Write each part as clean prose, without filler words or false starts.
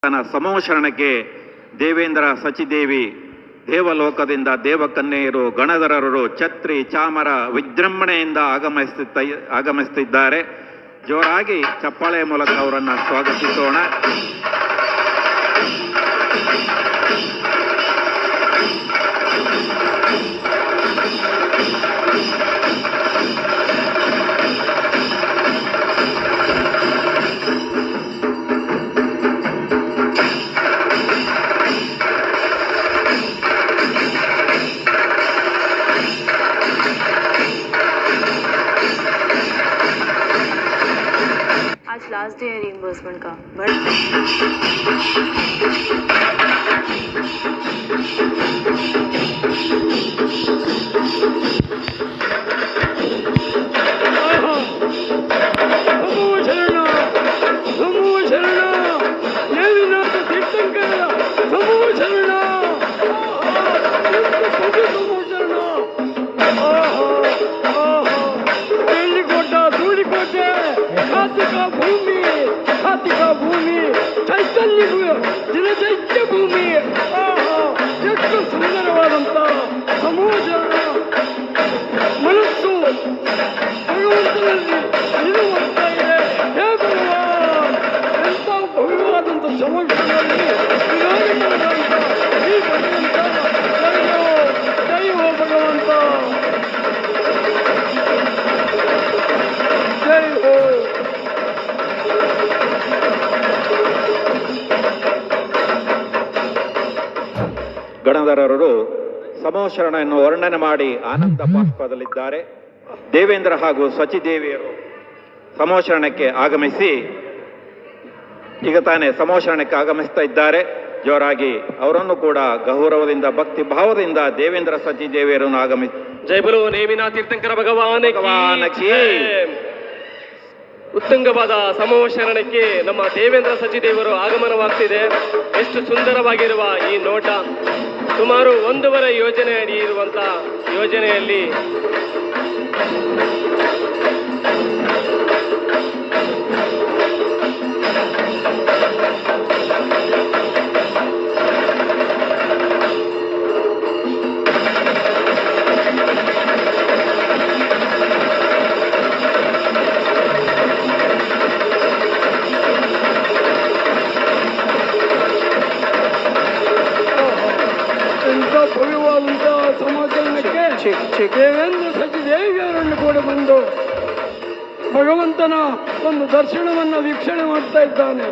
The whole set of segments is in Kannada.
ತನ್ನ ಸಮೋಶರಣಕ್ಕೆ ದೇವೇಂದ್ರ ಸಚಿದೇವಿ ದೇವಲೋಕದಿಂದ ದೇವಕನ್ಯೆಯರು ಗಣಧರರು ಛತ್ರಿ ಚಾಮರ ವಿಜೃಂಭಣೆಯಿಂದ ಆಗಮಿಸುತ್ತಿದ್ದಾರೆ. ಜೋರಾಗಿ ಚಪ್ಪಾಳೆ ಮೂಲಕ ಅವರನ್ನು ಸ್ವಾಗತಿಸೋಣ. आज लास्ट डे है रिइंबर्समेंट का, बट ಭೂಮಿ ಚೈತನ್ಯ ದಿನಚೈತ್ಯ ಭೂಮಿ ಎಷ್ಟು ಸುಂದರವಾದಂತ ಸಮೂಹಚರಣ ಮನಸ್ಸು ಭಗವಂತನಲ್ಲಿ ಇರುವಂತ ಇದೆ. ಹೇ ಭಗವಾನ್, ಎಂಥ ಭವ್ಯವಾದಂಥ ಸಮೂಹದಲ್ಲಿ ವಿರಾಜಮಾನವಾದಂಥ ಈ ಭಗವಂತ ಜೈ ಹೋ ಭಗವಂತ, ಜೈ ಹೋ. ಗಣಧರರು ಸಮೋಶರಣವನ್ನು ವರ್ಣನೆ ಮಾಡಿ ಆನಂದ ಬಾಷ್ಪದಲ್ಲಿದ್ದಾರೆ. ದೇವೇಂದ್ರ ಹಾಗೂ ಸಚಿದೇವಿಯರು ಸಮೋಶರಣಕ್ಕೆ ಆಗಮಿಸಿ ಈಗ ತಾನೇ ಸಮೋಶರಣಕ್ಕೆ ಆಗಮಿಸ್ತಾ ಇದ್ದಾರೆ. ಜೋರಾಗಿ ಅವರನ್ನು ಕೂಡ ಗೌರವದಿಂದ ಭಕ್ತಿ ಭಾವದಿಂದ ದೇವೇಂದ್ರ ಸಚಿದೇವಿಯರನ್ನು ಆಗಮಿಸಿ ಜೈ ಬಲೋ ನೇಮಿನ ತೀರ್ಥಂಕರ ಭಗವಾನಕ್ಕೆ. ಉತ್ತುಂಗವಾದ ಸಮೋಶರಣಕ್ಕೆ ನಮ್ಮ ದೇವೇಂದ್ರ ಸಚಿದೇವರು ಆಗಮನವಾಗ್ತಿದೆ. ಎಷ್ಟು ಸುಂದರವಾಗಿರುವ ಈ ನೋಟ. ಸುಮಾರು 1.5 ಯೋಜನೆ ಅಡಿ ಇರುವಂತ ಯೋಜನೆಯಲ್ಲಿ ಭವ್ಯವಾದಂತಹ ಸಮಾಚರಣಕ್ಕೆ ದೇವೇಂದ್ರ ಸಚಿದೇವಿಯರನ್ನು ಕೂಡ ಬಂದು ಭಗವಂತನ ಒಂದು ದರ್ಶನವನ್ನು ವೀಕ್ಷಣೆ ಮಾಡ್ತಾ ಇದ್ದಾನೆ.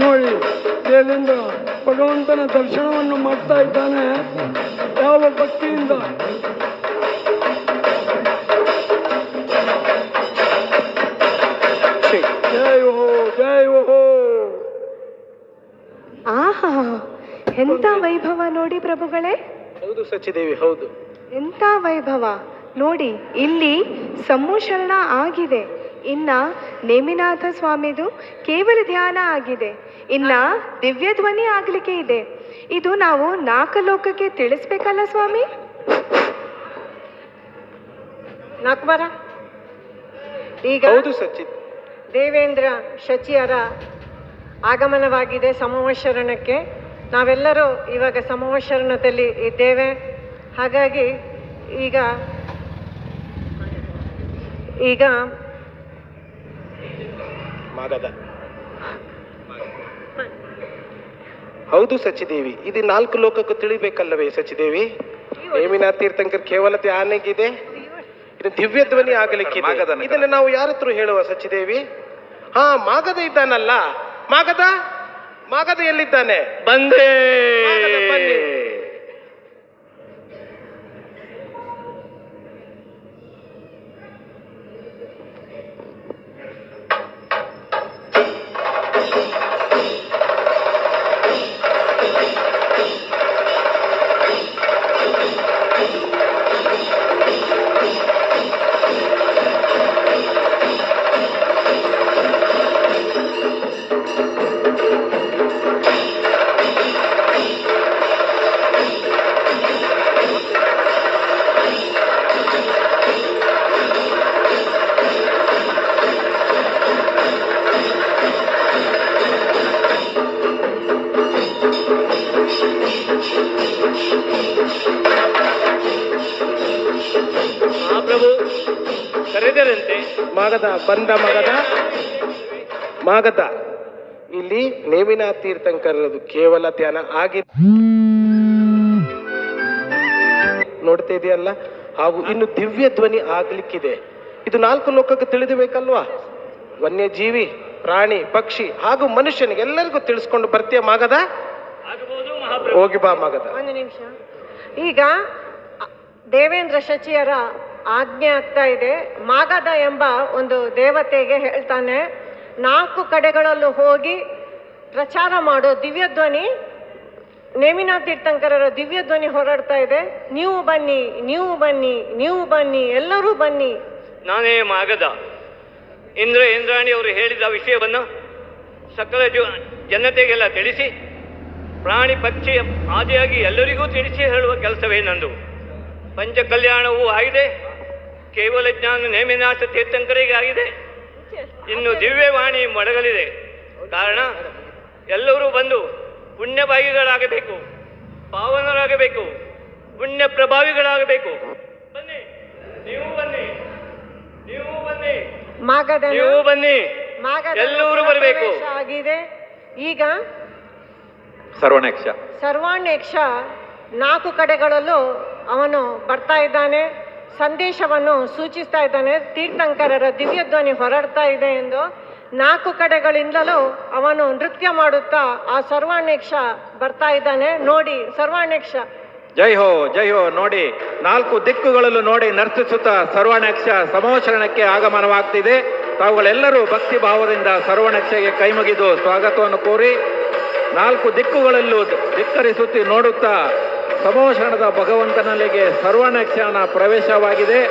ನೋಡಿ, ದೇವೇಂದ್ರ ಭಗವಂತನ ದರ್ಶನವನ್ನು ಮಾಡ್ತಾ ಇದ್ದಾನೆ ಯಾವ ಭಕ್ತಿಯಿಂದ. ಜೈ ಹೋ, ಜೈ ಹೋ. ಆಹಾ, ಎಂತ ವೈಭವ ನೋಡಿ ಪ್ರಭುಗಳೇ. ಹೌದು ಸಚಿದೇವಿ, ಹೌದು. ಎಂತ ವೈಭವ ನೋಡಿ. ಇಲ್ಲಿ ಸಮೂಶರಣ ಆಗಿದೆ, ಇನ್ನ ನೇಮಿನಾಥ ಸ್ವಾಮಿದು ಕೇವಲ ಧ್ಯಾನ ಆಗಿದೆ, ಇನ್ನ ದಿವ್ಯ ಧ್ವನಿ ಆಗ್ಲಿಕ್ಕೆ ಇದೆ. ಇದು ನಾವು 4 ಲೋಕಕ್ಕೆ ತಿಳಿಸ್ಬೇಕಲ್ಲ ಸ್ವಾಮಿ. ನಾಕ್ಬರ ಈಗ ಹೌದು ಸಚಿ. ದೇವೇಂದ್ರ ಶಚಿಯರ ಆಗಮನವಾಗಿದೆ ಸಮವಶರಣಕ್ಕೆ. ನಾವೆಲ್ಲರೂ ಇವಾಗ ಸಮವಶರಣದಲ್ಲಿ ಇದ್ದೇವೆ. ಹಾಗಾಗಿ ಈಗ ಹೌದು ಸಚಿದೇವಿ, ಇದು 4 ಲೋಕಕ್ಕೂ ತಿಳಿಬೇಕಲ್ಲವೇ ಸಚಿದೇವಿ? ನೇಮಿನಾಥ ತೀರ್ಥಂಕರ್ ಕೇವಲ ಧ್ಯಾನಗಿದೆ, ಇದು ದಿವ್ಯ ಧ್ವನಿ ಆಗಲಿಕ್ಕಿದೆ. ಇದನ್ನು ನಾವು ಯಾರ ಹತ್ರ ಹೇಳುವ ಸಚಿದೇವಿ? ಮಾಗದ ಇದ್ದಾನಲ್ಲ, ಮಾಗದ ಎಲ್ಲಿದ್ದಾನೆ? ಬಂದೆ. ಬನ್ನಿ. ಮಾಗದ ಬಂದ ಮಾಗದ ಇಲ್ಲಿ ನೇಮಿನಾಥ ತೀರ್ಥಂಕರದು ಕೇವಲ ಧ್ಯಾನ ಆಗಿ ನೋಡ್ತಾ ಇದೆಯಲ್ಲ. ಹಾಗೂ ಇನ್ನು ದಿವ್ಯ ಧ್ವನಿ ಆಗ್ಲಿಕ್ಕಿದೆ. ಇದು 4 ಲೋಕಕ್ಕೆ ತಿಳಿದಬೇಕಲ್ವಾ? ವನ್ಯಜೀವಿ, ಪ್ರಾಣಿ, ಪಕ್ಷಿ ಹಾಗೂ ಮನುಷ್ಯನಿಗೆ ಎಲ್ಲರಿಗೂ ತಿಳಿಸ್ಕೊಂಡು ಬರ್ತೀಯ ಮಾಗದ? ಹೋಗಿ ಬಾ ಮಾಗದ. ಒಂದು ನಿಮಿಷ. ಈಗ ದೇವೇಂದ್ರ ಶಚಿಯರ ಆಜ್ಞೆ ಆಗ್ತಾ ಇದೆ. ಮಾಗದ ಎಂಬ ಒಂದು ದೇವತೆಗೆ ಹೇಳ್ತಾನೆ, 4 ಕಡೆಗಳಲ್ಲೂ ಹೋಗಿ ಪ್ರಚಾರ ಮಾಡೋ ದಿವ್ಯಧ್ವನಿ, ನೇಮಿನಾಥ ತೀರ್ಥಂಕರರ ದಿವ್ಯಧ್ವನಿ ಹೊರಡ್ತಾ ಇದೆ. ನೀವು ಬನ್ನಿ, ನೀವು ಬನ್ನಿ, ನೀವು ಬನ್ನಿ, ಎಲ್ಲರೂ ಬನ್ನಿ. ನಾನೇ ಮಾಗದ. ಇಂದ್ರಾಣಿ ಅವರು ಹೇಳಿದ ವಿಷಯವನ್ನು ಸಕಲ ಜನತೆಗೆಲ್ಲ ತಿಳಿಸಿ, ಪ್ರಾಣಿ ಪಕ್ಷಿ ಆದಿಯಾಗಿ ಎಲ್ಲರಿಗೂ ತಿಳಿಸಿ ಹೇಳುವ ಕೆಲಸವೇ ನಂದು. ಪಂಚಕಲ್ಯಾಣವೂ ಆಗಿದೆ, ಕೇವಲ ಜ್ಞಾನ ನೇಮಿನಾಥ ತೀರ್ಥಂಕರಿಗೆ ಆಗಿದೆ. ಇನ್ನು ದಿವ್ಯವಾಣಿ ಮೊಳಗಲಿದೆ. ಕಾರಣ ಎಲ್ಲರೂ ಬಂದು ಪುಣ್ಯಭಾಗಿಗಳಾಗಬೇಕು, ಪಾವನರಾಗಬೇಕು, ಪುಣ್ಯ ಪ್ರಭಾವಿಗಳಾಗಬೇಕು. ಬನ್ನಿ, ನೀವು ಬನ್ನಿ, ನೀವು ಬನ್ನಿ, ಮಾಗದ ನೀವು ಬನ್ನಿ, ಎಲ್ಲರೂ ಬರಬೇಕು. ಆಗಿದೆ. ಈಗ ಸರ್ವಾಣ್ಯಕ್ಷ 4 ಕಡೆಗಳಲ್ಲೂ ಅವನು ಬರ್ತಾ ಇದ್ದಾನೆ, ಸಂದೇಶವನ್ನು ಸೂಚಿಸ್ತಾ ಇದ್ದಾನೆ. ತೀರ್ಥಂಕರರ ದಿವ್ಯಧ್ವನಿ ಹೊರಡ್ತಾ ಇದೆ ಎಂದು 4 ಕಡೆಗಳಿಂದಲೂ ಅವನು ನೃತ್ಯ ಮಾಡುತ್ತಾ ಆ ಸರ್ವಾಣ್ಯಕ್ಷ ಬರ್ತಾ ಇದ್ದಾನೆ. ನೋಡಿ, ಸರ್ವಾಣ್ಯಕ್ಷ ಜೈ ಹೋ ನೋಡಿ, 4 ದಿಕ್ಕುಗಳಲ್ಲೂ ನೋಡಿ ನರ್ತಿಸುತ್ತಾ ಸರ್ವಾಣ್ಯಕ್ಷ ಸಮೋಚರಣಕ್ಕೆ ಆಗಮನವಾಗ್ತಿದೆ. ತಾವುಗಳೆಲ್ಲರೂ ಭಕ್ತಿ ಭಾವದಿಂದ ಸರ್ವಾಣ್ಯಕ್ಷಗೆ ಕೈಮುಗಿದು ಸ್ವಾಗತವನ್ನು ಕೋರಿ 4 ದಿಕ್ಕುಗಳಲ್ಲೂ ಧಿಕ್ಕರಿಸುತ್ತಿ ನೋಡುತ್ತಾ ಸಮೋಚರಣದ ಭಗವಂತನಲ್ಲಿಗೆ ಸರ್ವಾಣ್ಯಕ್ಷನ ಪ್ರವೇಶವಾಗಿದೆ.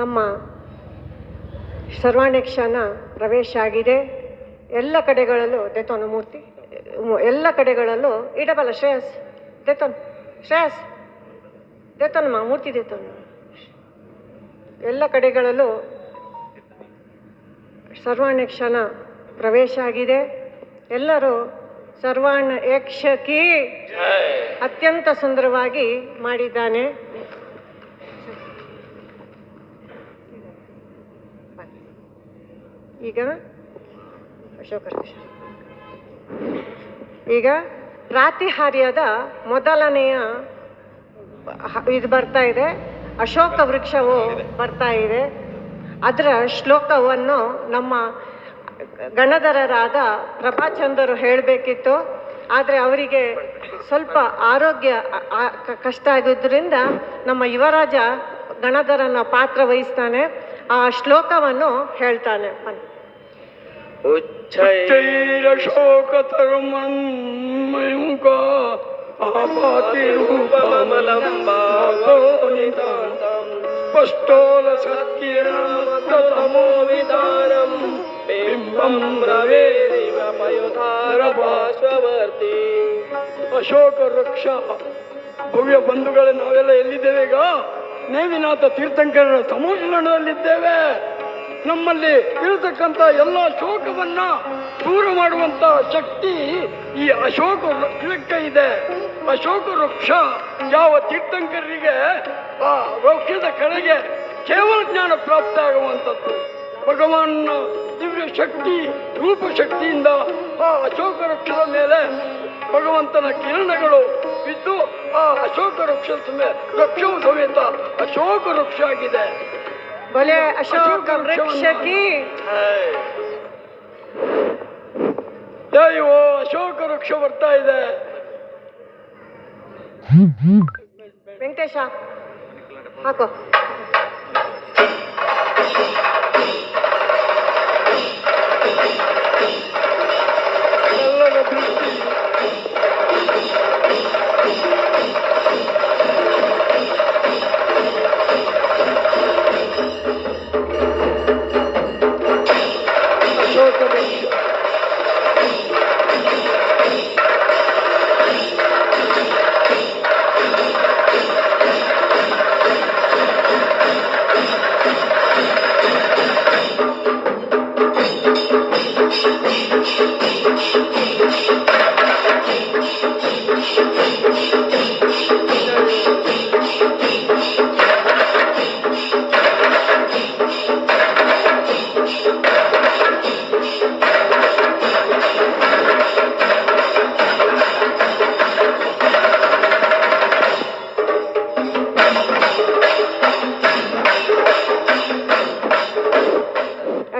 ನಮ್ಮ ಸರ್ವಾಣ್ಯಕ್ಷನ ಪ್ರವೇಶ ಆಗಿದೆ. ಎಲ್ಲ ಕಡೆಗಳಲ್ಲೂ ದೇತೋನು ಮೂರ್ತಿ, ಎಲ್ಲ ಕಡೆಗಳಲ್ಲೂ ಇಡಬಲ್ಲ ಶ್ರೇಯಸ್ ದೇತೋನು, ಶ್ರೇಯಸ್ ದೇತೋನಮ್ಮ ಮೂರ್ತಿ ದೇತೋನು. ಎಲ್ಲ ಕಡೆಗಳಲ್ಲೂ ಸರ್ವಾಣ್ಯಕ್ಷನ ಪ್ರವೇಶ ಆಗಿದೆ. ಎಲ್ಲರೂ ಸರ್ವಾಣ ಯಕ್ಷಕಿ ಅತ್ಯಂತ ಸುಂದರವಾಗಿ ಮಾಡಿದ್ದಾನೆ. ಈಗ ಅಶೋಕ ಈಗ ಪ್ರಾತಿಹಾರ್ಯದ ಮೊದಲನೆಯ ಇದು ಬರ್ತಾ ಇದೆ, ಅಶೋಕ ವೃಕ್ಷವು ಬರ್ತಾ ಇದೆ. ಅದರ ಶ್ಲೋಕವನ್ನು ನಮ್ಮ ಗಣಧರರಾದ ಪ್ರಭಾಚಂದರು ಹೇಳಬೇಕಿತ್ತು, ಆದರೆ ಅವರಿಗೆ ಸ್ವಲ್ಪ ಆರೋಗ್ಯ ಕಷ್ಟ ಆಗಿದ್ದರಿಂದ ನಮ್ಮ ಯುವರಾಜ ಗಣಧರನ ಪಾತ್ರ ವಹಿಸ್ತಾನೆ. ಆ ಶ್ಲೋಕವನ್ನು ಹೇಳ್ತಾನೆ. ಉಚ್ಚೈರಶೋಕತರುಮನ್ಮಯುಗ ಸ್ಪಷ್ಟೋಲ ಸತ್ಕಿರಣಮಸ್ತತಮೋ ವಿಧಾನಂ ಬಿಂಬಂ ರವೇರಿವ ಪಯೋಧಾರ ಪಾರ್ಶ್ವವರ್ತಿ. ಅಶೋಕ ವೃಕ್ಷ ಭವ್ಯ ಬಂಧುಗಳೇ, ನಾವೆಲ್ಲ ಎಲ್ಲಿದ್ದೇವೆ ಈಗ? ನೇಮಿನಾಥ ತೀರ್ಥಂಕರರ ಸಮೂಹದಲ್ಲಿದ್ದೇವೆ. ನಮ್ಮಲ್ಲಿ ಇರತಕ್ಕಂಥ ಎಲ್ಲ ಶೋಕವನ್ನ ದೂರ ಮಾಡುವಂತ ಶಕ್ತಿ ಈ ಅಶೋಕ ವೃಕ್ಷಕ್ಕೆ ಇದೆ. ಅಶೋಕ ವೃಕ್ಷ ಯಾವ ತೀರ್ಥಂಕರರಿಗೆ ಆ ವೃಕ್ಷದ ಕೆಳಗೆ ಕೇವಲ ಜ್ಞಾನ ಪ್ರಾಪ್ತ ಆಗುವಂಥದ್ದು. ಭಗವಾನ್ನ ದಿವ್ಯ ಶಕ್ತಿ ರೂಪ ಶಕ್ತಿಯಿಂದ ಆ ಅಶೋಕ ವೃಕ್ಷದ ಮೇಲೆ ಭಗವಂತನ ಕಿರಣಗಳು ಬಿದ್ದು ಆ ಅಶೋಕ ವೃಕ್ಷವು ಸಮೇತ ಅಶೋಕ ವೃಕ್ಷ ಆಗಿದೆ. ಬಲೆ ಅಶೋಕ ವೃಕ್ಷಕಿ ಅಯ್ಯೋ, ಅಶೋಕ ವೃಕ್ಷ ಬರ್ತಾ ಇದೆ. ವೆಂಕಟೇಶ ಹಾಕೋ. ಎಲ್ಲರ ದೃಷ್ಟಿ ಅಶೋಕ ವೃಕ್ಷ.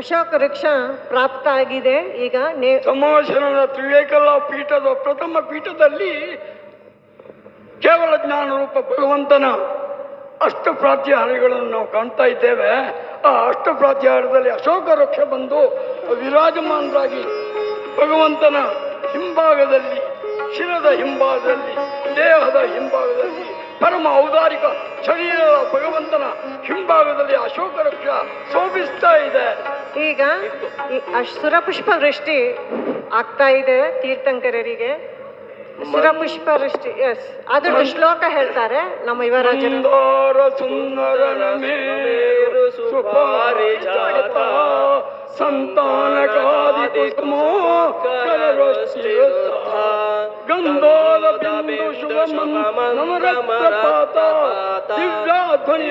ಅಶೋಕ ವೃಕ್ಷ ಪ್ರಾಪ್ತ ಆಗಿದೆ. ಈಗ ಸಂಭಾಷಣದ ತ್ರಿವೇಕಲ ಪೀಠದ ಪ್ರಥಮ ಪೀಠದಲ್ಲಿ ಕೇವಲ ಜ್ಞಾನ ರೂಪ ಭಗವಂತನ ಅಷ್ಟಪ್ರಾತ್ಯಾಹಾರಗಳನ್ನು ನಾವು ಕಾಣ್ತಾ ಇದ್ದೇವೆ. ಆ ಅಷ್ಟಪ್ರಾತ್ಯಾಹಾರದಲ್ಲಿ ಅಶೋಕ ವೃಕ್ಷ ಬಂದು ವಿರಾಜಮಾನರಾಗಿ ಭಗವಂತನ ಹಿಂಭಾಗದಲ್ಲಿ, ಶಿರದ ಹಿಂಭಾಗದಲ್ಲಿ, ದೇಹದ ಹಿಂಭಾಗದಲ್ಲಿ, ಪರಮ ಔದಾರಿಕ ಶರೀರದ ಭಗವಂತನ ಹಿಂಭಾಗದಲ್ಲಿ ಅಶೋಕ ವೃಕ್ಷ ಶೋಭಿಸ್ತಾ ಇದೆ. ಈಗ ಸುರಪುಷ್ಪ ವೃಷ್ಟಿ ಆಗ್ತಾ ಇದೆ ತೀರ್ಥಂಕರರಿಗೆ. ಸುರಪುಷ್ಪ ವೃಷ್ಟಿ, ಎಸ್, ಅದರ ಶ್ಲೋಕ ಹೇಳ್ತಾರೆ ನಮ್ಮ ಯುವರಾಜರು. ಸುಂದರ ಮೇರು ಸುಪಾರಿಜಾತ ಸಂತಾನಕಾದಿ ಕುಸುಮೋ ಗಂಧೋದ ಬಿಂದು ಶುಭ ನಮರಪ್ರಪಾತ ದಿವ್ಯಾಧ್ವನಿ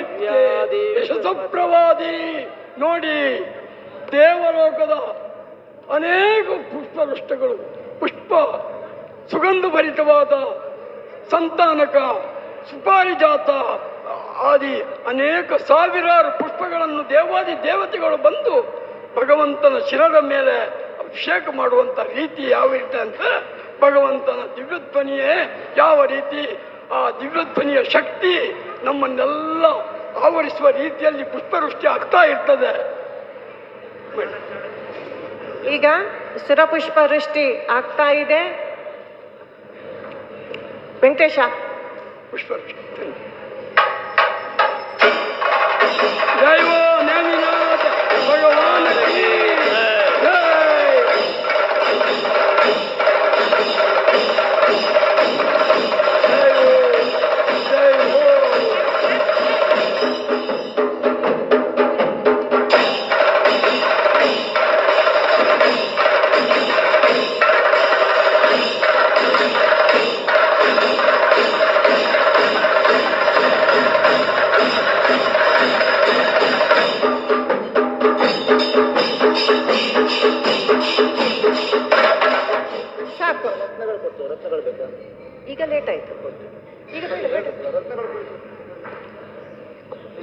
ಯಶಸ್ಸಪ್ರವಾದಿ. ನೋಡಿ, ದೇವಲೋಕದ ಅನೇಕ ಪುಷ್ಪವೃಷ್ಟಗಳು, ಪುಷ್ಪ ಸುಗಂಧ ಭರಿತವಾದ ಸಂತಾನಕ, ಸುಪಾರಿಜಾತ ಆದಿ ಅನೇಕ ಸಾವಿರಾರು ಪುಷ್ಪಗಳನ್ನು ದೇವಾದಿ ದೇವತೆಗಳು ಬಂದು ಭಗವಂತನ ಶಿರದ ಮೇಲೆ ಅಭಿಷೇಕ ಮಾಡುವಂಥ ರೀತಿ ಯಾವ ರೀತಿ ಅಂತ, ಭಗವಂತನ ದಿವ್ಯಧ್ವನಿಯೇ ಯಾವ ರೀತಿ, ಆ ದಿವ್ಯಧ್ವನಿಯ ಶಕ್ತಿ ನಮ್ಮನ್ನೆಲ್ಲ ಆವರಿಸುವ ರೀತಿಯಲ್ಲಿ ಪುಷ್ಪವೃಷ್ಟಿ ಆಗ್ತಾ ಇರ್ತದೆ. ಈಗ ಸುರಪುಷ್ಪ ವೃಷ್ಟಿ ಆಗ್ತಾ ಇದೆ. ವೆಂಕಟೇಶ ಪುಷ್ಪವೃಷ್ಟಿ ಜೈವ ನೇಮಿನಾಥ ಭಗವಾನ ಕಿ ಜೈ. ಜೈ ಹೋ.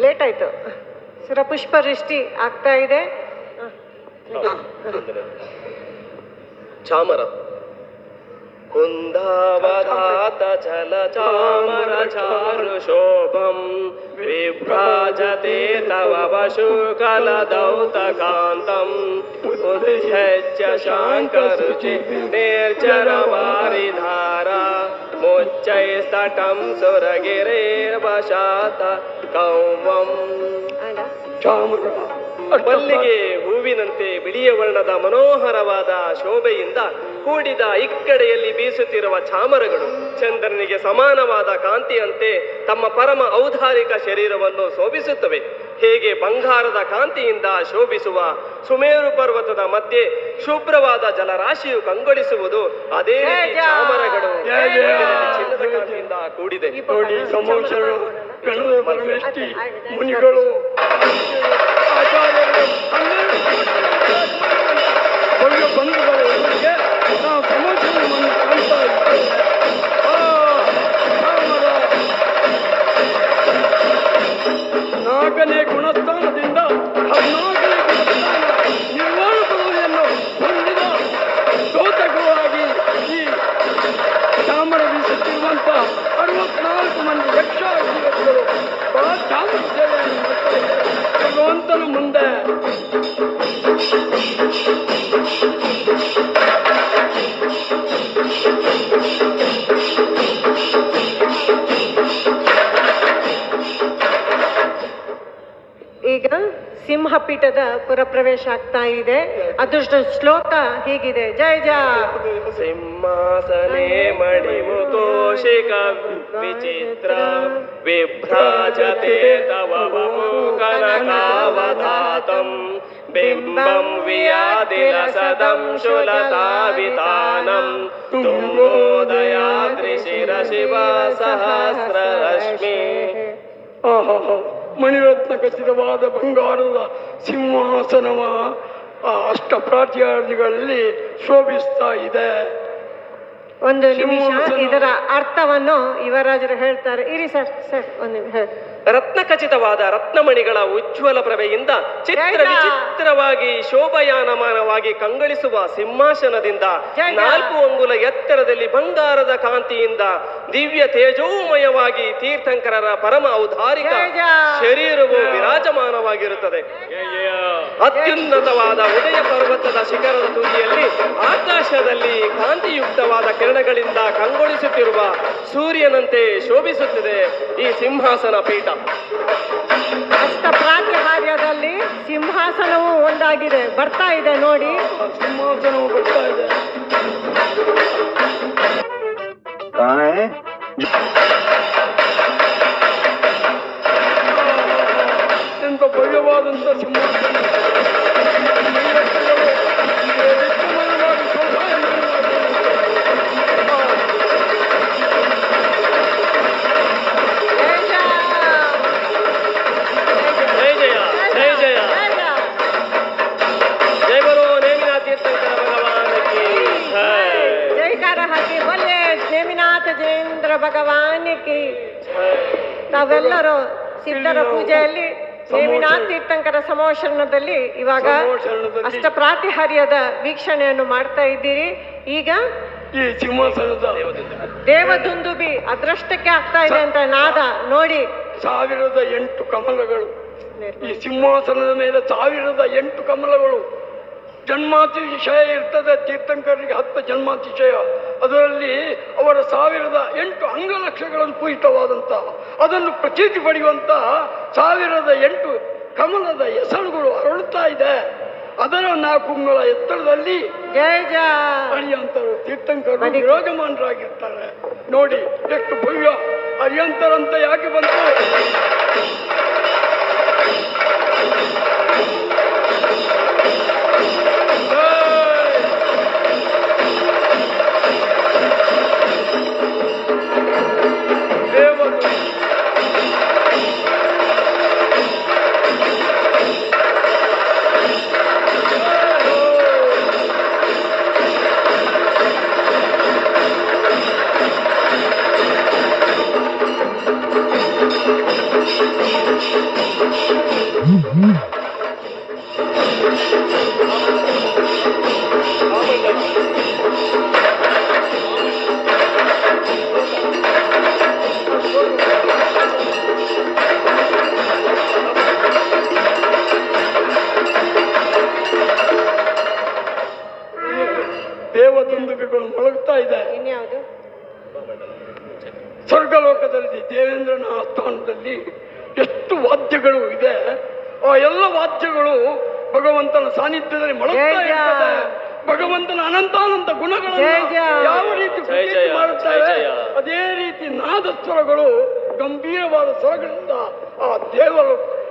ಲೇಟ್ ಆಯ್ತು. ಸುರಪುಷ್ಪ ವೃಷ್ಟಿ ಆಗ್ತಾ ಇದೆ. ಚಾಮರ ಕುಂದಾವಧಾತ ಚಲ ಚಾಮರ ಚಾರು ಶೋಭಂ ವಿಭ್ರಾಜತೆ ತವ ವಶುಕಲ ದೌತ ಕಾಂತಂ ಉದ್ಧಜ್ಯ ಶಾಂಕರುಚಿ ನಿರ್ಜರ ವಾರಿಧಾರ ಮುಚ್ಚೈಸ್ತಟಂ ಸುರಗಿರೇರ್ವಶಾತ ಕೌವಂ. ಚಾಮರ ಮಲ್ಲಿಗೆ ಹೂವಿನಂತೆ ಬಿಳಿಯ ವರ್ಣದ ಮನೋಹರವಾದ ಶೋಭೆಯಿಂದ ಕೂಡಿದ ಇಕ್ಕಡೆಯಲ್ಲಿ ಬೀಸುತ್ತಿರುವ ಚಾಮರಗಳು ಚಂದ್ರನಿಗೆ ಸಮಾನವಾದ ಕಾಂತಿಯಂತೆ ತಮ್ಮ ಪರಮ ಔದಾರಿಕ ಶರೀರವನ್ನು ಶೋಭಿಸುತ್ತವೆ. ಹೇಗೆ ಬಂಗಾರದ ಕಾಂತಿಯಿಂದ ಶೋಭಿಸುವ ಸುಮೇರು ಪರ್ವತದ ಮಧ್ಯೆ ಶುಭ್ರವಾದ ಜಲರಾಶಿಯು ಕಂಗೊಳಿಸುವುದು, ಅದೇ ರೀತಿ ಚಾಮರಗಳು ಚಿನ್ನದ ಕಾಂತಿಯಿಂದ ಕೂಡಿದೆ. ನೋಡಿ ಸಮೋಷರು ಗಣದ ಪರಮೇಷ್ಠಿ ಮುನಿಗಳು ಆಚಾರ್ಯರು ಭವ್ಯ ಬಂಧುಗಳು ಇವರಿಗೆ ನಾವು ಸಮೋಷಣವನ್ನು ಕಾಣ್ತಾ ಇದ್ದೇವೆ. ನಾಲ್ಕನೇ ಗುಣಸ್ಥಾನದಿಂದ 14ನೇ ಗುಣಸ್ಥಾನ ನಿರ್ವಾಣ ಪದವಿಯನ್ನು ಹೊಂದಿದ ಸ್ತೋತಕವಾಗಿ ಈ ಚಾಮರ ಬೀಸುತ್ತಿರುವಂತ 64 ಮಂದಿ ಯಕ್ಷ ಜೀವಗಳು ಬಹಳ ಚಾಮರ ಸೇವೆಯನ್ನು ಮಾಡ್ತಾ ಇದ್ದಾರೆ ಭಗವಂತನ ಮುಂದೆ. ಈಗ ಸಿಂಹಪೀಠದ ಪುರಪ್ರವೇಶ ಆಗ್ತಾ ಇದೆ. ಅದೃಷ್ಟ ಶ್ಲೋಕ ಹೀಗಿದೆ. ಜಯ ಜಯ ಸಿಂಹಾಸನೆ ಮಣಿಮುಕೋಶಿಕ ವಿಚಿತ್ರ ವಿಭ್ರಾಜತೆ ತವ ಕನಕಾವಧಾತಂ ಬಿಂಬಂ ವಿಯಾದಿಲಸದಂ ಶುಲತಾವಿತಾನಂ ತುಂಗೋದಯಾದ್ರಿ ಶಿರ ಶಿವ ಸಹಸ್ರ ರಶ್ಮಿ. ಮಣಿರತ್ನ ಖಚಿತವಾದ ಬಂಗಾರದ ಸಿಂಹಾಸನವ ಆ ಅಷ್ಟಪ್ರಾಚ್ಯಾರ್ಜಿಗಳಲ್ಲಿ ಶೋಭಿಸ್ತಾ ಇದೆ. ಒಂದು ನಿಮಿಷ ಇದರ ಅರ್ಥವನ್ನು ಯುವರಾಜರು ಹೇಳ್ತಾರೆ. ಇರಿ ಸರ್ ಒಂದು ನಿಮಿಷ. ರತ್ನಖಚಿತವಾದ ರತ್ನಮಣಿಗಳ ಉಜ್ವಲ ಪ್ರಭೆಯಿಂದ ಚಿತ್ರ ವಿಚಿತ್ರವಾಗಿ ಶೋಭಾಯಾನಮಾನವಾಗಿ ಕಂಗೊಳಿಸುವ ಸಿಂಹಾಸನದಿಂದ 4 ಅಂಗುಲ ಎತ್ತರದಲ್ಲಿ ಬಂಗಾರದ ಕಾಂತಿಯಿಂದ ದಿವ್ಯ ತೇಜೋಮಯವಾಗಿ ತೀರ್ಥಂಕರರ ಪರಮ ಔದಾರಿಕ ಶರೀರವು ವಿರಾಜಮಾನವಾಗಿರುತ್ತದೆ. ಅತ್ಯುನ್ನತವಾದ ಉದಯ ಪರ್ವತದ ಶಿಖರದ ತುದಿಯಲ್ಲಿ ಆಕಾಶದಲ್ಲಿ ಕಾಂತಿಯುಕ್ತವಾದ ಕಿರಣಗಳಿಂದ ಕಂಗೊಳಿಸುತ್ತಿರುವ ಸೂರ್ಯನಂತೆ ಶೋಭಿಸುತ್ತಿದೆ ಈ ಸಿಂಹಾಸನ ಪೀಠ. ಅಷ್ಟಪ್ರಾತ್ಯಹಾರ್ಯದಲ್ಲಿ ಸಿಂಹಾಸನವು ಒಂದಾಗಿದೆ, ಬರ್ತಾ ಇದೆ ನೋಡಿ. ಸಿಂಹಾಸನವು ಬರ್ತಾ ಇದೆ. ಎಂತ ಭವ್ಯವಾದಂತ ಸಿಂಹಾಸನ ಭಗವಾನಿಗೆ ತಾವೆಲ್ಲರೂ ಸಿದ್ಧರ ಪೂಜೆಯಲ್ಲಿ ನೇಮಿನಾಥ ತೀರ್ಥಂಕರ ಸಮೋಷಣದಲ್ಲಿ ಇವಾಗ ಅಷ್ಟಪ್ರಾತಿಹಾರ್ಯದ ವೀಕ್ಷಣೆಯನ್ನು ಮಾಡ್ತಾ ಇದ್ದೀರಿ. ಈಗ ಈ ಸಿಂಹಾಸನದ ದೇವದುಂದುಬಿ ಅದೃಷ್ಟಕ್ಕೆ ಆಗ್ತಾ ಇದೆ ಅಂತ ನಾದ ನೋಡಿ. 1008 ಕಮಲಗಳು ಈ ಸಿಂಹಾಸನದ ಮೇಲೆ 1008 ಕಮಲಗಳು. ಜನ್ಮಾತಿಶಯ ಇರ್ತದೆ ತೀರ್ಥಂಕರಿಗೆ 10 ಜನ್ಮಾತಿಶಯ. ಅದರಲ್ಲಿ ಅವರ 1008 ಅಂಗಲಕ್ಷಗಳನ್ನು ಪೂಜಿತವಾದಂಥ ಅದನ್ನು ಪ್ರತೀತಿ ಪಡೆಯುವಂತಹ 1008 ಕಮಲದ ಹೆಸರುಗಳು ಅರಳುತ್ತಾ ಇದೆ. ಅದರ 4 ಅಂಗುಲ ಎತ್ತರದಲ್ಲಿ ಜಯ ಜಯ ಅರಿಯಂತರು ತೀರ್ಥಂಕರು ವಿರಾಜಮಾನರಾಗಿರ್ತಾರೆ. ನೋಡಿ ಎಷ್ಟು ಭವ್ಯ. ಅರಿಯಂತರಂತ ಯಾಕೆ ಬಂತು? ದೇವೇಂದ್ರನ ಆಸ್ಥಾನದಲ್ಲಿ ಎಷ್ಟು ವಾದ್ಯಗಳು ಇದೆ, ಆ ಎಲ್ಲ ವಾದ್ಯಗಳು ಭಗವಂತನ ಸಾನ್ನಿಧ್ಯದಲ್ಲಿ ಮೊಳಗ್ತಾ ಜಯ ಜಯ. ಇರ್ತದೆ. ಭಗವಂತನ ಅನಂತಾನಂತ ಗುಣಗಳನ್ನು ಜಯ ಜಯ. ಯಾವ ರೀತಿ ಪ್ರೀತಿ ಮಾಡುತ್ತಾರೆ, ಅದೇ ರೀತಿ ನಾದಸ್ವರಗಳು ಗಂಭೀರವಾದ ಸ್ವರಗಳಿಂದ ಆ ದೇವರ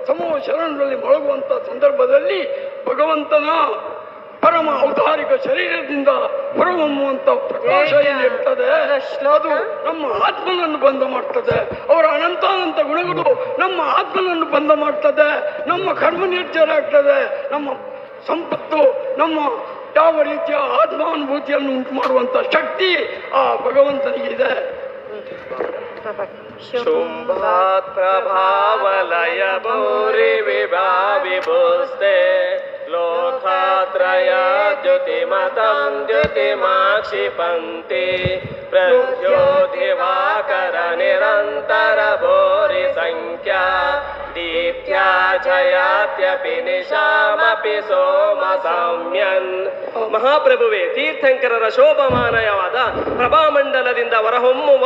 ಸಮೂಹ ಶರಣರಲ್ಲಿ ಮೊಳಗುವಂತ ಸಂದರ್ಭದಲ್ಲಿ ಭಗವಂತನ ಪರಮ ಔದಾರಿಕ ಶರೀರದಿಂದ ಹೊರಹೊಮ್ಮುವಂತ ಪ್ರಕಾಶ ಏನಿರ್ತದೆ ಅದು ನಮ್ಮ ಆತ್ಮನನ್ನು ಬಂಧ ಮಾಡ್ತದೆ. ಅವರ ಅನಂತಾನಂತ ಗುಣಗಳು ನಮ್ಮ ಆತ್ಮನನ್ನು ಬಂಧ ಮಾಡ್ತದೆ. ನಮ್ಮ ಕರ್ಮ ನಿರ್ಧಾರ ಆಗ್ತದೆ. ನಮ್ಮ ಸಂಪತ್ತು, ನಮ್ಮ ಯಾವ ರೀತಿಯ ಆತ್ಮಾನುಭೂತಿಯನ್ನು ಉಂಟು ಮಾಡುವಂತ ಶಕ್ತಿ ಆ ಭಗವಂತನಿಗಿದೆ. ಶುಂಭಾತ್ ಪ್ರಭಾವಲಯ ಭೂರಿ ವಿಭಾವಿಭೂಸ್ತೆ ಲೋಕಾತ್ರಯ ದ್ಯುತಿಮತಂ ದ್ಯುತಿಮಾಕ್ಷಿಪಂತಿ ಪ್ರದ್ಯೋಧಿವಾಕರ ನಿರಂತರ ಭೂರಿ ಸಂಖ್ಯಾ ದೀಪ್ತ್ಯಾ ಜಯಾತ್ಯಪಿ ನಿಶಾಮಪಿ ಸೋಮ ಸೌಮ್ಯನ್. ಮಹಾಪ್ರಭುವೆ, ತೀರ್ಥಂಕರರ ಶೋಭಮಾನಯವಾದ ಪ್ರಭಾಮಂಡಲದಿಂದ ಹೊರಹೊಮ್ಮುವ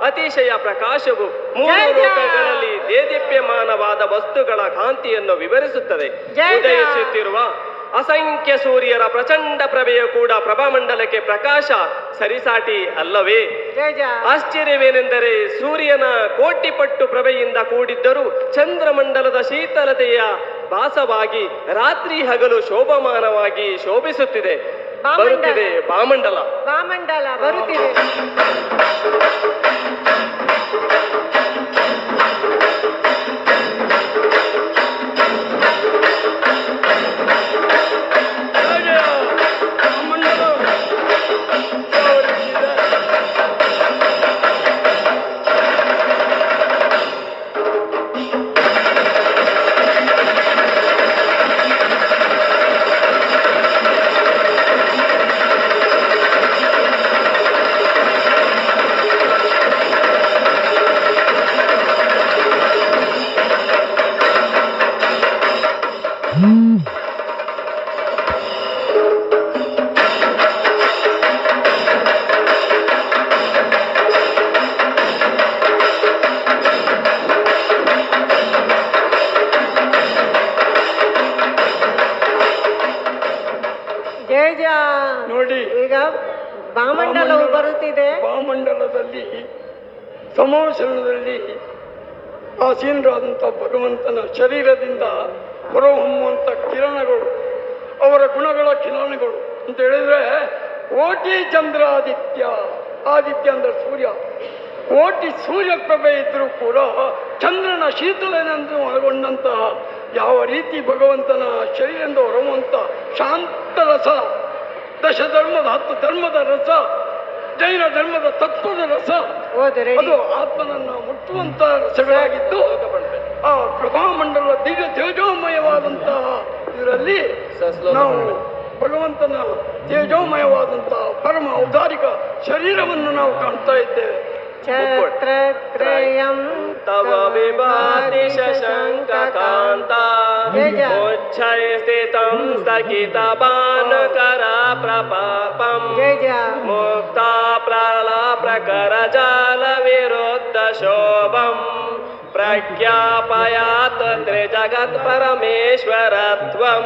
ಅತಿಶಯ ಪ್ರಕಾಶವು ಮೂರು ಲೋಕಗಳಲ್ಲಿ ದೇದೀಪ್ಯಮಾನವಾದ ವಸ್ತುಗಳ ಕಾಂತಿಯನ್ನು ವಿವರಿಸುತ್ತದೆ. ಉದಯಿಸುತ್ತಿರುವ ಅಸಂಖ್ಯ ಸೂರ್ಯರ ಪ್ರಚಂಡ ಪ್ರಭೆಯು ಕೂಡ ಪ್ರಭಾಮಂಡಲಕ್ಕೆ ಪ್ರಕಾಶ ಸರಿಸಾಟಿ ಅಲ್ಲವೇ? ಆಶ್ಚರ್ಯವೇನೆಂದರೆ ಸೂರ್ಯನ ಕೋಟಿಪಟ್ಟು ಪ್ರಭೆಯಿಂದ ಕೂಡಿದ್ದರೂ ಚಂದ್ರಮಂಡಲದ ಶೀತಲತೆಯ ಭಾಸವಾಗಿ ರಾತ್ರಿ ಹಗಲು ಶೋಭಮಾನವಾಗಿ ಶೋಭಿಸುತ್ತಿದೆ. ಬರುತ್ತಿದೆ ಭಾಮಂಡಲ ಬರುತ್ತಿದೆ. ನೋಡಿ, ಈಗ ಭಾಮಂಡಲವು ಬರುತ್ತಿದೆ. ಭಾಮಂಡಲದಲ್ಲಿ ಸಮೋಶರಣದಲ್ಲಿ ಆಸೀನರಾದಂಥ ಭಗವಂತನ ಶರೀರದಿಂದ ಹೊರಹೊಮ್ಮುವಂಥ ಕಿರಣಗಳು, ಅವರ ಗುಣಗಳ ಕಿರಣಗಳು ಅಂತ ಹೇಳಿದ್ರೆ ಕೋಟಿ ಚಂದ್ರ ಆದಿತ್ಯ. ಆದಿತ್ಯ ಅಂದ್ರೆ ಸೂರ್ಯ. ಕೋಟಿ ಸೂರ್ಯಪ್ರಭೆ ಇದ್ರೂ ಕೂಡ ಚಂದ್ರನ ಶೀತಲನೆಂದು ಒಳಗೊಂಡಂತಹ ಯಾವ ರೀತಿ ಭಗವಂತನ ಶರೀರದಿಂದ ಹೊರಹೊಮ್ಮುವಂಥ ಶಾಂತ ರಸ, ದಶಧರ್ಮದ 10 ಧರ್ಮದ ರಸ, ಜೈನ ಧರ್ಮದ ತತ್ವದ ರಸ, ಅದು ಆತ್ಮನನ್ನ ಮುಟ್ಟುವಂತ ರಸಗಳಾಗಿದ್ದು ಆ ಪ್ರಭಾಮಂಡಲ ದಿವ್ಯ ತೇಜೋಮಯವಾದಂತಹ ಇದರಲ್ಲಿ ನಾವು ಭಗವಂತನ ತೇಜೋಮಯವಾದಂತಹ ಪರಮ ಔದಾರಿಕ ಶರೀರವನ್ನು ನಾವು ಕಾಣ್ತಾ ಇದ್ದೇವೆ. ಛತ್ರತ್ರಯಂ ತವ ವಿಭಾತಿ ಶಶಂಕ ಕಾಂತ ಉಚ್ಛೈ ಸ್ಥಿತಂ ಸ್ಥಗಿತ ಭಾನುಕರ ಪ್ರಪಾಪಂ ಮುಕ್ತಾ ಪ್ರಲಾ ಪ್ರಕರ ಜಾಲ ವಿರುದ್ಧ ಶೋಭಂ ಪ್ರಖ್ಯಾಪಯಾತ್ ತ್ರಿಜಗತ್ ಪರಮೇಶ್ವರತ್ವಂ.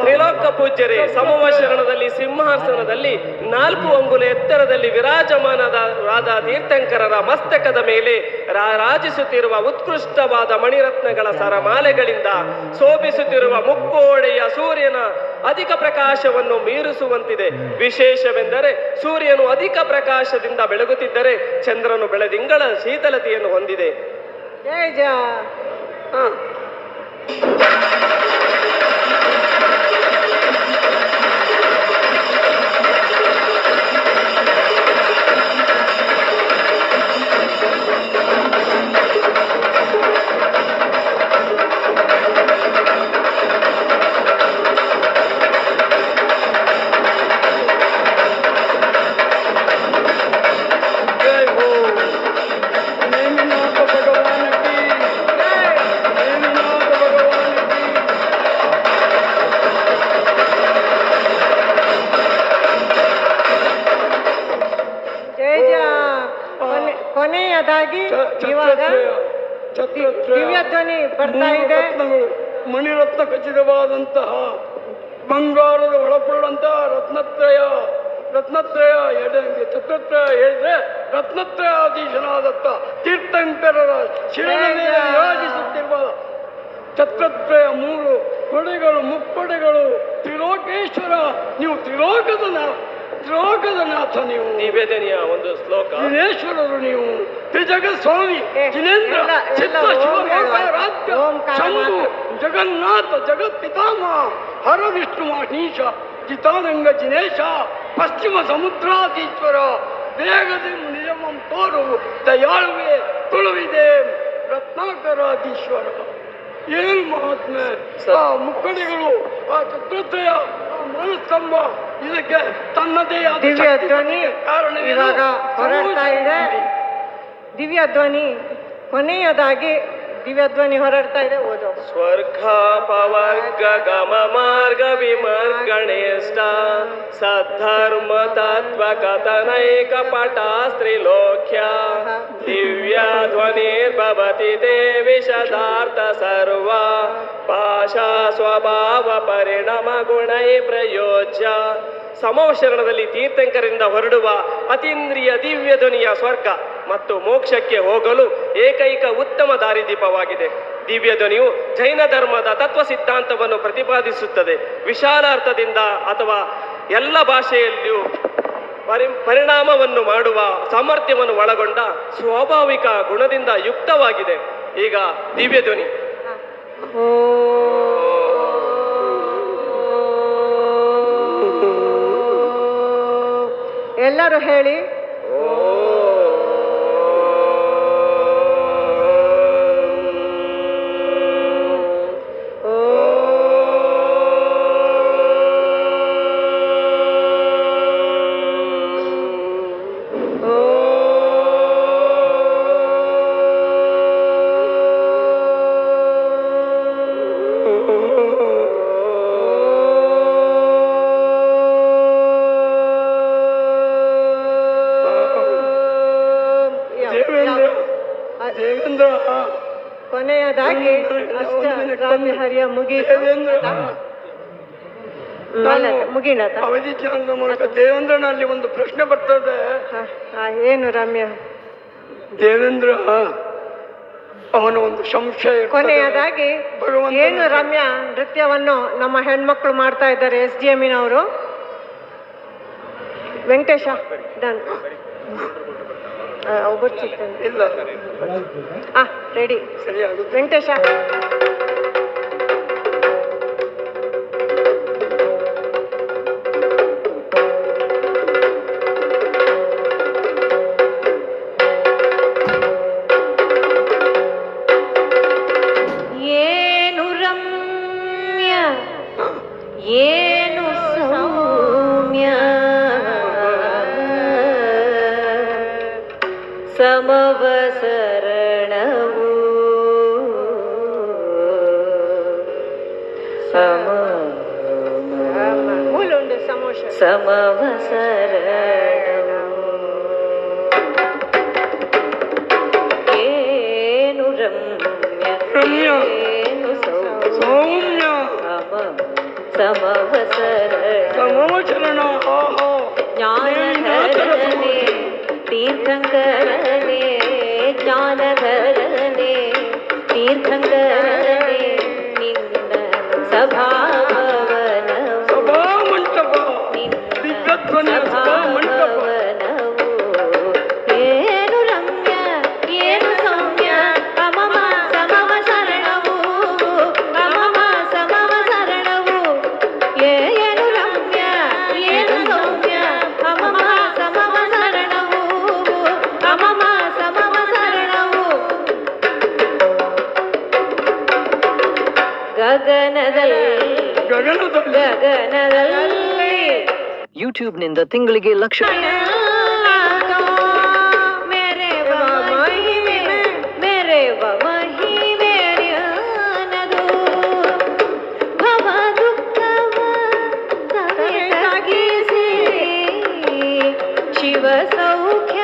ತ್ರಿಲೋಕ ಪೂಜ್ಯರೇ, ಸಮವಶರಣದಲ್ಲಿ ಸಿಂಹಾಸನದಲ್ಲಿ 4 ಅಂಗುಲ ಎತ್ತರದಲ್ಲಿ ವಿರಾಜಮಾನರಾದ ತೀರ್ಥಂಕರರ ಮಸ್ತಕದ ಮೇಲೆ ರಾರಾಜಿಸುತ್ತಿರುವ ಉತ್ಕೃಷ್ಟವಾದ ಮಣಿರತ್ನಗಳ ಸರಮಾಲೆಗಳಿಂದ ಶೋಭಿಸುತ್ತಿರುವ ಮುಕ್ಕೋಡೆಯ ಸೂರ್ಯನ ಅಧಿಕ ಪ್ರಕಾಶವನ್ನು ಮೀರಿಸುವಂತಿದೆ. ವಿಶೇಷವೆಂದರೆ ಸೂರ್ಯನು ಅಧಿಕ ಪ್ರಕಾಶದಿಂದ ಬೆಳಗುತ್ತಿದ್ದರೆ ಚಂದ್ರನು ಬೆಳದಿಂಗಳ ಶೀತಲತೆಯನ್ನು ಹೊಂದಿದೆ. ಜಯ ಜಯ. ಛ ಇವಾಗ ಛತ್ರತ್ರಯ ದಿವ್ಯ ಧ್ವನಿ ಬರ್ತಾ ಮೂರು ಇದೆ. ರತ್ನಗಳು, ಮಣಿರತ್ನ ಖಚಿತವಾದಂತಹ ಬಂಗಾರದ ಒಳಪಡುವಂತಹ ರತ್ನತ್ರಯ ಎಡಂಗೆ ಛತ್ರತ್ರಯ ಹೇಳಿದ್ರೆ ರತ್ನತ್ರಯಾಧೀಶನಾದತ್ತ ತೀರ್ಥಂಕರರ ಶಿರನ ಮೇಲೆ ವಿರಾಜಿಸುತ್ತಿರುವ ಛತ್ರತ್ರಯ ಮೂರು ಕೊಡೆಗಳು, ಮುಕ್ಕೊಡೆಗಳು, ತ್ರಿಲೋಕೇಶ್ವರ, ನೀವು ತ್ರಿಲೋಕದ ನಾಥ, ನೀವು ನಿವೇದನೆಯ ಒಂದು ಶ್ಲೋಕ. ದಿನೇಶ್ವರರು, ನೀವು ತ್ರಿಜಗ ಸ್ವಾಮಿ, ಜಿನೇಂದ್ರ, ಚಿತ್ತ, ಶಿವರಾಜ್ಯ, ಶಂಭು, ಜಗನ್ನಾಥ, ಜಗತ್ಪಿತಾಮಹ, ಹರ ವಿಷ್ಣು ಮಹೀಶ, ಜಿತಾನಂಗ ಜಿನೇಶ, ಪಶ್ಚಿಮ ಸಮುದ್ರಾಧೀಶ್ವರ, ವೇಗದಿ ನಿಯಮಂ ತೋರು ದಯಾಳುವೆ ತುಳುವಿದೆ ರತ್ನಾಕರಾಧೀಶ್ವರ. ಏನು ಮಹಾತ್ಮೆ! ಆ ಮುಕ್ಕಡಿಗಳು, ಆ ಛತ್ರತ್ರಯ, ಆ ಮನಸ್ತಂಭ, ಇದಕ್ಕೆ ತನ್ನದೇ ಆದ ದಿವ್ಯ ಶಕ್ತಿ ಧ್ವನಿ ಕಾರಣವೇನು? ಇವಾಗ ಹೊರಡ್ತಾ ಇದೆ. ದಿವ್ಯ ಧ್ವನಿ ಕೊನೆಯದಾಗಿ ದಿವ್ಯ ಧ್ವನಿ ಹೊರಡ್ತಾ ಇದೆ. ಓದೋ. ಸ್ವರ್ಗ ಪವರ್ಗ ಗಮ ಮಾರ್ಗ ವಿಮರ್ಗಣೇಷ್ಟ ಸದ್ಧರ್ಮ ತತ್ವ ಕಥನೈಕ ಪಟಾಸ್ತ್ರಿಲೋಕ್ಯ ದಿವ್ಯ ಧ್ವನಿರ್ಭವತಿ ತೇ ವಿಶದಾರ್ಥ ಸರ್ವ ಭಾಷಾ ಸ್ವಭಾವ ಪರಿಣಾಮ ಗುಣೈ ಪ್ರಯೋಜ್ಯ. ಸಮವಶರಣದಲ್ಲಿ ತೀರ್ಥಂಕರಿಂದ ಹೊರಡುವ ಅತೀಂದ್ರಿಯ ದಿವ್ಯ ಧ್ವನಿಯ ಸ್ವರ್ಗ ಮತ್ತು ಮೋಕ್ಷಕ್ಕೆ ಹೋಗಲು ಏಕೈಕ ಉತ್ತಮ ದಾರಿದೀಪವಾಗಿದೆ. ದಿವ್ಯ ಧ್ವನಿಯು ಜೈನ ಧರ್ಮದ ತತ್ವ ಸಿದ್ಧಾಂತವನ್ನು ಪ್ರತಿಪಾದಿಸುತ್ತದೆ. ವಿಶಾಲ ಅರ್ಥದಿಂದ ಅಥವಾ ಎಲ್ಲ ಭಾಷೆಯಲ್ಲಿಯೂ ಪರಿಣಾಮವನ್ನು ಮಾಡುವ ಸಾಮರ್ಥ್ಯವನ್ನು ಒಳಗೊಂಡ ಸ್ವಾಭಾವಿಕ ಗುಣದಿಂದ ಯುಕ್ತವಾಗಿದೆ. ಈಗ ದಿವ್ಯ ಧ್ವನಿ. ಎಲ್ಲರೂ ಹೇಳಿ. ದೇವೇಂದ್ರ, ಕೊನೆಯದಾಗಿ ಹರಿಯ ಮುಗಿಣತ ಅವಧಿ ಜ್ಞಾನದ ಮೂಲಕ ದೇವೇಂದ್ರನಲ್ಲಿ ಒಂದು ಪ್ರಶ್ನೆ ಬರ್ತದೆ. ಏನು ರಮ್ಯ? ದೇವೇಂದ್ರ ಅವನ ಒಂದು ಸಂಶಯ. ಕೊನೆಯದಾಗಿ ಏನು ರಮ್ಯ ನೃತ್ಯವನ್ನು ನಮ್ಮ ಹೆಣ್ಮಕ್ಳು ಮಾಡ್ತಾ ಇದ್ದಾರೆ SDMನವರು. ವೆಂಕಟೇಶ ಡನ್. ಒಬ್ಬರು ಇಲ್ಲ, ರೆಡಿ. ಸರಿಯಾಗುತ್ತೆ. ವೆಂಕಟೇಶ ಏನು ರಮ್ಯ, ಏನು ಸೌಮ್ಯ, ಸಮವಸರಣವು ಮೂಲುಂಡು ಸಮೋಷ ಸಮವಸರಣವು. ಏನು ರಮ್ಯ, ಏನು ಸೌಮ್ಯ, ಸಮವಸರಣ, ಜ್ಞಾನಧರನೆ ತೀರ್ಥಂಕರನೆ, ಜ್ಞಾನಧರನೆ ತೀರ್ಥಂಕರನೆ, ನಿನ್ನ ಸಭಾಭವನವು, ನಿನ್ನ ಸಭಾಭವನವು. ಏನು ರಮ್ಯ, ಏನು ಸೌಮ್ಯ, ಅಮಮ ಸಮವಸರಣವು, ಅಮಮ ಸಮವಸರಣವು. ಏನು ರಮ್ಯ, ಏನು ಸೌಮ್ಯ, ಅಮಮ ಸಮವಸರಣವು, ಅಮಮ ಸಮವಸರಣವು. ಗಗನದಲ್ಲಿ ಯೂಟ್ಯೂಬ್ನಿಂದ ತಿಂಗಳಿಗೆ ಲಕ್ಷ ಮೆರೆವ ಮಹಿಮೆ, ಮೆರೆವ ಮಹಿಮೆಯನದು, ಭವ ದುಃಖವ ತಗಿಸಿ ಶಿವ ಸೌಖ್ಯವನೀಗುವುದು.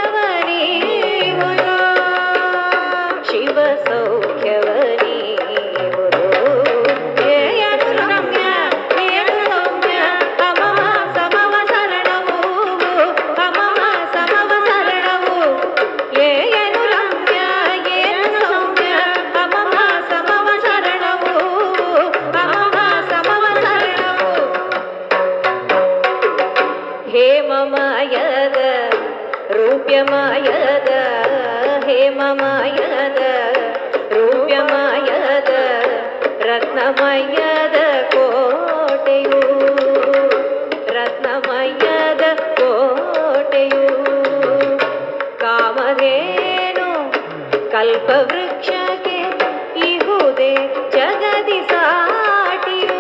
ದಿವ್ಯಮಯದ ರೂಪ್ಯಮಯದ ರತ್ನಮಯದ ಕೋಟೆಯು ರತ್ನಮಯದ ಕೋಟೆಯು ಕಾಮಧೇನು ಕಲ್ಪವೃಕ್ಷಕ್ಕೆ ಇಹುದೆ ಜಗದಿ ಸಾಟಿಯು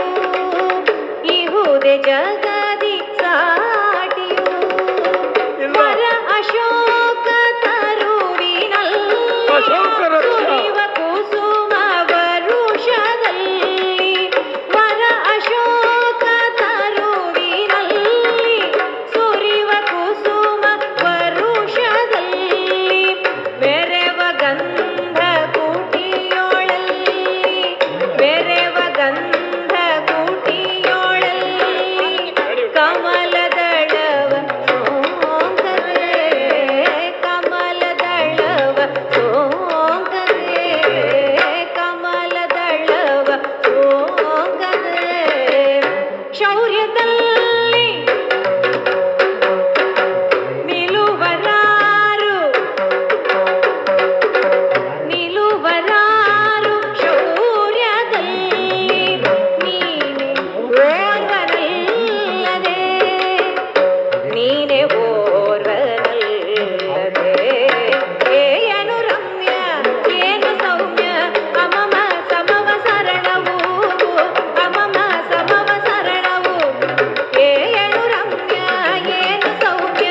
ಇಹುದೆ ಜಗದಿ ಸಾಟಿಯು ವರ ಅಶೋಕ ತರುವಿನಲ್ಲಿ ಸುರಿವ ಕುಸುಮ ವರುಷದಲ್ಲಿ ವರ ಅಶೋಕ ತರುವಿನಲ್ಲಿ ಸುರಿವ ಕುಸುಮ ವರುಷದಲ್ಲಿ ಬೆರೆವ ಗಂಧ ಕೂಟಿಯೊಳಲ್ಲಿ ಬೆರೆವ ಗಂಧ ಕೂಟಿಯೊಳಲ್ಲಿ ಕಮಲದಳವ ಸೋಂಕರೆ ಕಮಲದಳವ ಸೋಂಕರೆ ಕಮಲದಳವ ಸೋಂಕರೆ ಶೌರ್ಯದಲ್ಲಿ ನಿಲುವರಾರು ನಿಲುವರಾರು ಶೌರ್ಯದಲ್ಲಿ ನೀನೆ ಓರ್ವನಲ್ಲದೆ ನೀನೆ ಓರ್ವನಲ್ಲದೆ ಏನು ರಮ್ಯ ಏನು ಸೌಮ್ಯ ಅಮಮ ಸಮವ ಸರಣವು ಅಮಮ ಸಮವ ಸರಣವು ಏನು ರಮ್ಯ ಏನು ಸೌಮ್ಯ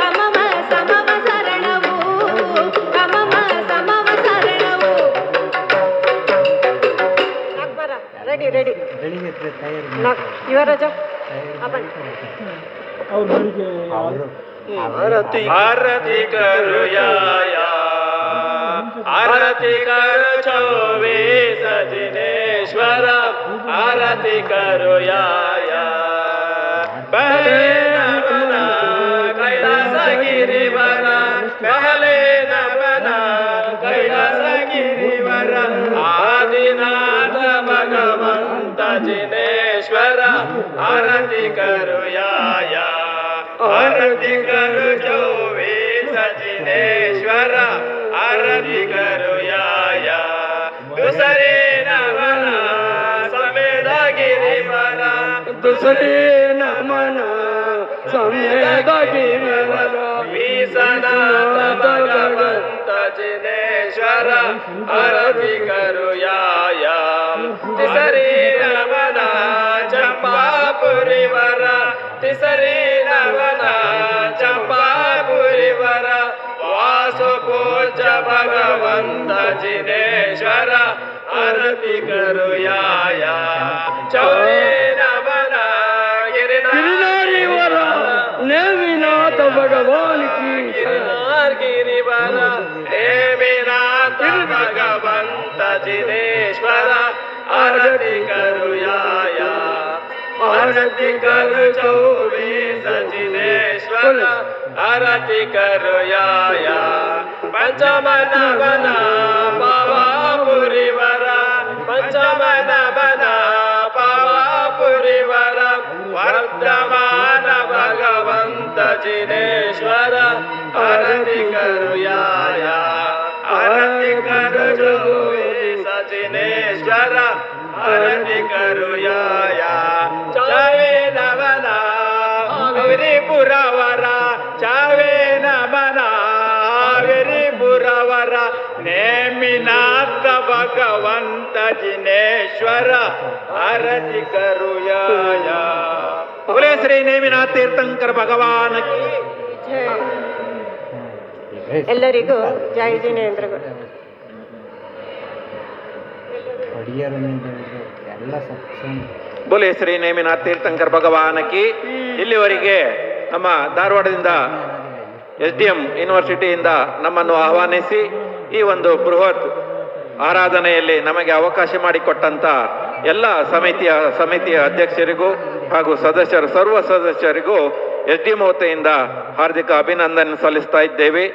ಅಮಮ ಸಮವ ಸರಣವು ಅಮಮ ಸಮವ ಸರಣವು ಅಕ್ಬರ ರೆಡಿ ರೆಡಿ ಯುವರಾಜ ಅಪ್ಪನ್ आरती करो या आरती करो चौवे सजनेश्वर आरती करो या पहले नमना कैलास गिरिवर पहले नमना कैलास गिरिवर आदिनाथ भगवंत जिनेश्वर आरती करो या आरती करो चौवे सजनेश्वर आरती करो या दूसरे नमन समेत गिरिवर दूसरे नमन समेत गिरिवर विश्वनाथ भगवंत जिनेश्वर आरती करो या तीसरे नमन चंपापुरीवर तीसरे नमन चंपापुरीवर वासुपूज भगवंत जिनेश्वर आरती करो या चौरे नमन गिरिनारीवर नेमिनाथ भगवान की गिरिवर नेमिनाथ भगवंत जिनेश्वर आरती करो या आरती करो चौबे सजिनेश्वर आरती करो या पंचम नमन पावापुरीवर पंचम नमन पावापुरीवर वर्धमान भगवंत जिनेश्वर आरती करो या आरती करो चौबे सजिनेश्वर आरती करो या चावे नमना गिरिपुरवर चावे नमना गिरिपुरवर नेमिनाथ भगवंत जिनेश्वर आरती करो या बोले श्री नेमिनाथ तीर्थंकर भगवान की ಜಯ. ಎಲ್ಲರಿಗೂ ಜೈ ಜಿನೇಂದ್ರಗಳು. ಬೋಲೆ ಶ್ರೀ ನೇಮಿನಾಥ್ ತೀರ್ಥಂಕರ್ ಭಗವಾನ ಕಿ. ಇಲ್ಲಿವರೆಗೆ ನಮ್ಮ ಧಾರವಾಡದಿಂದ SDM ಯೂನಿವರ್ಸಿಟಿಯಿಂದ ನಮ್ಮನ್ನು ಆಹ್ವಾನಿಸಿ ಈ ಒಂದು ಬೃಹತ್ ಆರಾಧನೆಯಲ್ಲಿ ನಮಗೆ ಅವಕಾಶ ಮಾಡಿಕೊಟ್ಟಂತ ಎಲ್ಲ ಸಮಿತಿಯ ಅಧ್ಯಕ್ಷರಿಗೂ ಹಾಗೂ ಸರ್ವ ಸದಸ್ಯರಿಗೂ SDM ವತಿಯಿಂದ ಹಾರ್ದಿಕ ಅಭಿನಂದನೆ ಸಲ್ಲಿಸ್ತಾ ಇದ್ದೇವೆ.